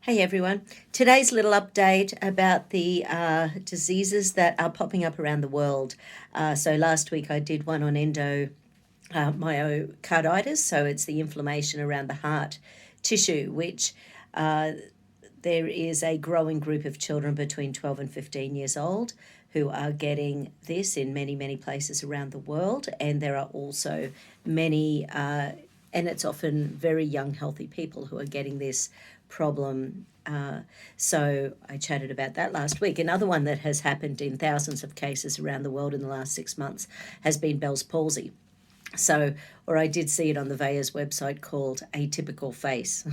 Hey everyone. Today's little update about the diseases that are popping up around the world. So last week I did one on myocarditis, so it's the inflammation around the heart tissue, which there is a growing group of children between 12 and 15 years old who are getting this in many, many places around the world. And there are also many, and it's often very young, healthy people who are getting this problem. So I chatted about that last week. Another one that has happened in thousands of cases around the world in the last 6 months has been Bell's palsy. So, or I did see it on the VAERS website called atypical face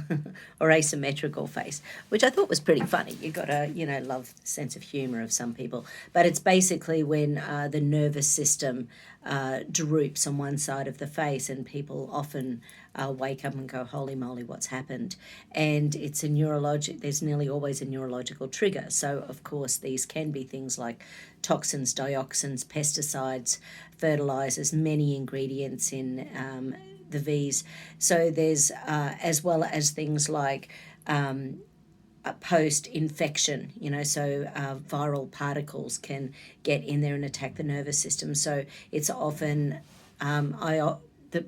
or asymmetrical face, which I thought was pretty funny. You got to, love the sense of humor of some people. But it's basically when the nervous system droops on one side of the face, and people often wake up and go, holy moly, what's happened? And it's there's nearly always a neurological trigger. So, of course, these can be things like toxins, dioxins, pesticides, fertilizers, many ingredients in the V's. So there's, as well as things like post-infection, so viral particles can get in there and attack the nervous system. So it's often,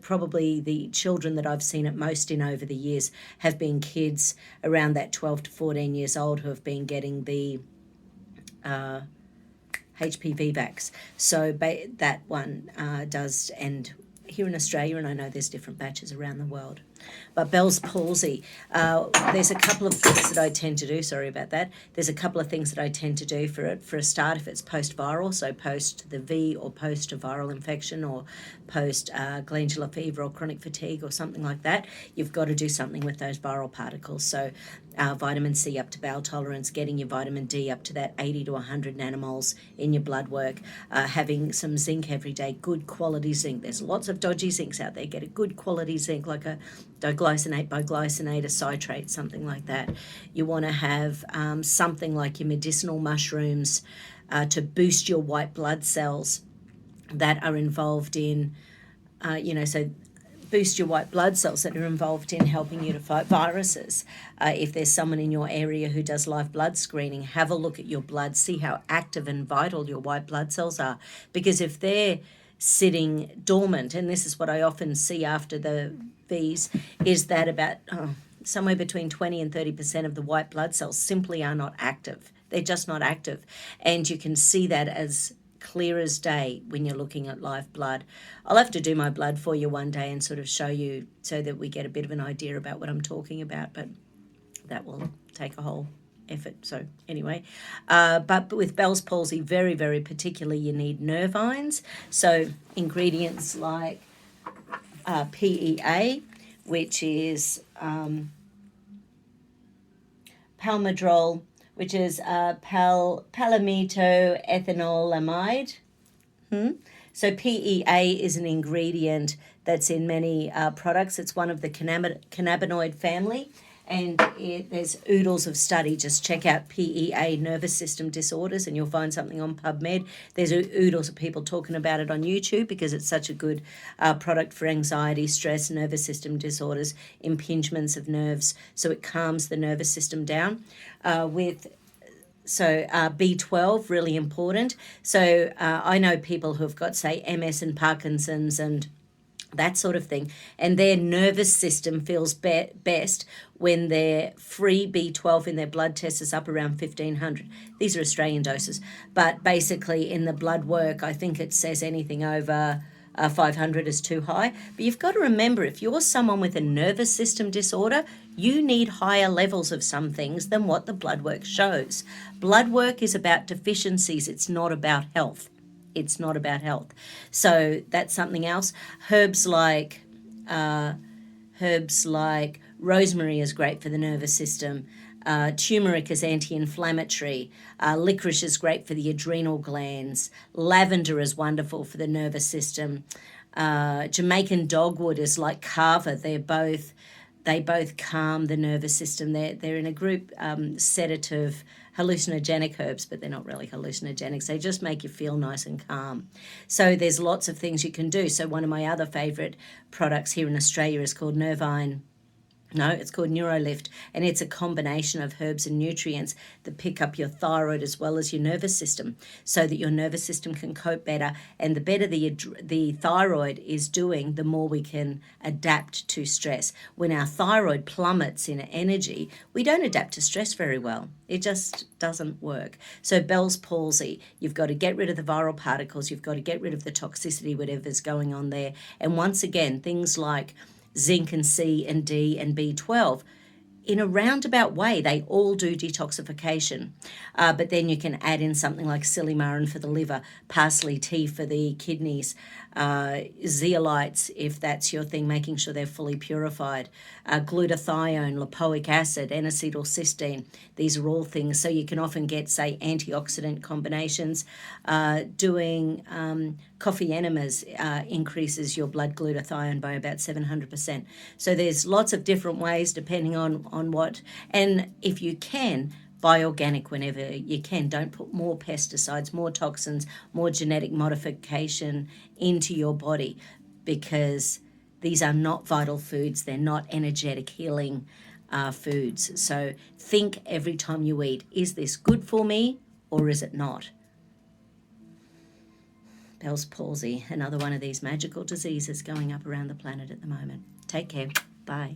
probably the children that I've seen it most in over the years have been kids around that 12 to 14 years old who have been getting the HPV vax. So that one does, and here in Australia, and I know there's different batches around the world. But Bell's palsy, there's a couple of things that I tend to do. Sorry about that. There's a couple of things that I tend to do for it. For a start, if it's post-viral, so post the V or post a viral infection or post glandular fever or chronic fatigue or something like that, you've got to do something with those viral particles. So vitamin C up to bowel tolerance, getting your vitamin D up to that 80 to 100 nanomoles in your blood work, having some zinc every day, good quality zinc. There's lots of dodgy zincs out there. Get a good quality zinc like a diglycinate, biglycinate, a citrate, something like that. You want to have something like your medicinal mushrooms to boost your white blood cells that are involved in, so boost your white blood cells that are involved in helping you to fight viruses. If there's someone in your area who does live blood screening, have a look at your blood, see how active and vital your white blood cells are. Because if they're sitting dormant, and this is what I often see after the V's, is that about somewhere between 20 and 30% of the white blood cells simply are not active. They're just not active. And you can see that as clear as day when you're looking at live blood. I'll have to do my blood for you one day and sort of show you so that we get a bit of an idea about what I'm talking about, but that will take a whole effort. So anyway, but with Bell's palsy, very, very particularly, you need nervines. So ingredients like PEA, which is palmidrol, which is palmitoethanolamide. So PEA is an ingredient that's in many products. It's one of the cannabinoid family, and there's oodles of study. Just check out PEA nervous system disorders and you'll find something on PubMed. There's oodles of people talking about it on YouTube because it's such a good product for anxiety, stress, nervous system disorders, impingements of nerves. So it calms the nervous system down. So B12, really important. So I know people who've got, say, MS and Parkinson's and that sort of thing, and their nervous system feels best when their free B12 in their blood test is up around 1,500. These are Australian doses, but basically in the blood work, I think it says anything over 500 is too high. But you've got to remember, if you're someone with a nervous system disorder, you need higher levels of some things than what the blood work shows. Blood work is about deficiencies. It's not about health. It's not about health. So that's something else. Herbs like rosemary is great for the nervous system. Turmeric is anti-inflammatory. Licorice is great for the adrenal glands. Lavender is wonderful for the nervous system. Jamaican dogwood is like kava. They both calm the nervous system. They're in a group sedative hallucinogenic herbs, but they're not really hallucinogenics. They just make you feel nice and calm. So there's lots of things you can do. So one of my other favourite products here in Australia is called Nervine No, it's called Neurolift, and it's a combination of herbs and nutrients that pick up your thyroid as well as your nervous system, so that your nervous system can cope better. And the better the thyroid is doing, the more we can adapt to stress. When our thyroid plummets in energy, we don't adapt to stress very well. It just doesn't work. So Bell's palsy, you've got to get rid of the viral particles, you've got to get rid of the toxicity, whatever's going on there. And once again, things like zinc and C and D and B12, in a roundabout way, they all do detoxification. But then you can add in something like silymarin for the liver, parsley tea for the kidneys, zeolites, if that's your thing, making sure they're fully purified, glutathione, lipoic acid, N-acetylcysteine. These are all things. So you can often get, say, antioxidant combinations. Doing coffee enemas increases your blood glutathione by about 700%. So there's lots of different ways depending on what. And if you can, buy organic whenever you can. Don't put more pesticides, more toxins, more genetic modification into your body, because these are not vital foods. They're not energetic healing foods. So think every time you eat, is this good for me or is it not? Bell's palsy, another one of these magical diseases going up around the planet at the moment. Take care. Bye.